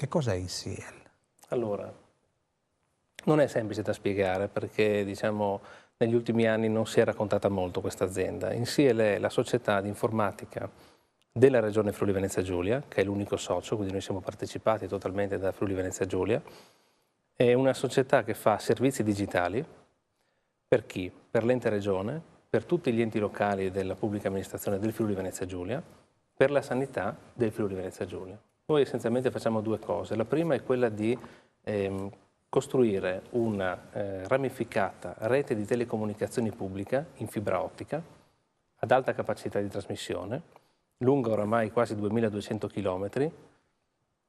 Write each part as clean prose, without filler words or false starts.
Che cos'è INSIEL? Allora, non è semplice da spiegare perché, diciamo, negli ultimi anni non si è raccontata molto questa azienda. INSIEL è la società di informatica della Regione Friuli Venezia Giulia, che è l'unico socio, quindi noi siamo partecipati totalmente da Friuli Venezia Giulia. È una società che fa servizi digitali per chi? Per l'ente regione, per tutti gli enti locali della pubblica amministrazione del Friuli Venezia Giulia, per la sanità del Friuli Venezia Giulia. Noi essenzialmente facciamo due cose. La prima è quella di costruire una ramificata rete di telecomunicazioni pubblica in fibra ottica ad alta capacità di trasmissione, lunga oramai quasi 2200 km,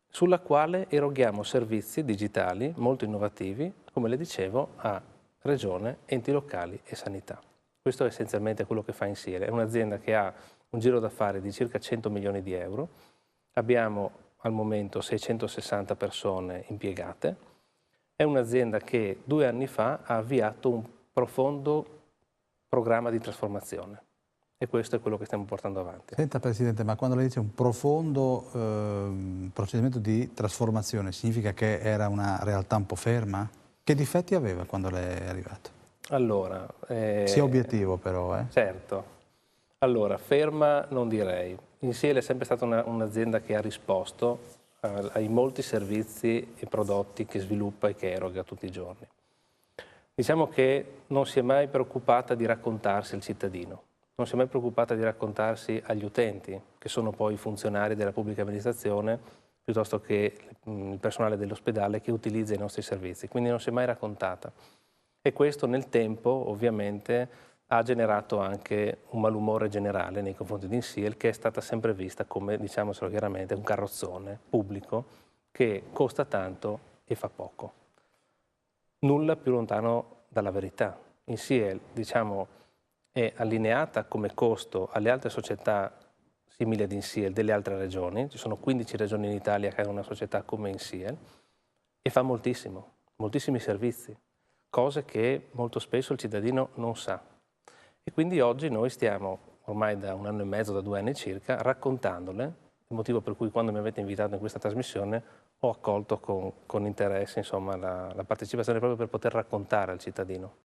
sulla quale eroghiamo servizi digitali molto innovativi, come le dicevo, a regione, enti locali e sanità. Questo è essenzialmente quello che fa INSIEL. È un'azienda che ha un giro d'affari di circa 100 milioni di euro. Abbiamo al momento 660 persone impiegate. È un'azienda che 2 anni fa ha avviato un profondo programma di trasformazione. E questo è quello che stiamo portando avanti. Senta Presidente, ma quando lei dice un profondo procedimento di trasformazione, significa che era una realtà un po' ferma? Che difetti aveva quando lei è arrivato? Allora, Sia obiettivo però, certo. Allora, ferma non direi. INSIEL è sempre stata un'azienda che ha risposto ai molti servizi e prodotti che sviluppa e che eroga tutti i giorni. Diciamo che non si è mai preoccupata di raccontarsi al cittadino, non si è mai preoccupata di raccontarsi agli utenti, che sono poi i funzionari della pubblica amministrazione, piuttosto che il personale dell'ospedale che utilizza i nostri servizi. Quindi non si è mai raccontata. E questo nel tempo, ovviamente, ha generato anche un malumore generale nei confronti di INSIEL, che è stata sempre vista come, diciamocelo chiaramente, un carrozzone pubblico che costa tanto e fa poco. Nulla più lontano dalla verità. INSIEL, diciamo, è allineata come costo alle altre società simili ad INSIEL delle altre regioni. Ci sono 15 regioni in Italia che hanno una società come INSIEL e fa moltissimo, moltissimi servizi, cose che molto spesso il cittadino non sa. E quindi oggi noi stiamo, ormai da 1 anno e mezzo, da 2 anni circa, raccontandole, il motivo per cui quando mi avete invitato in questa trasmissione ho accolto con interesse insomma, la partecipazione proprio per poter raccontare al cittadino.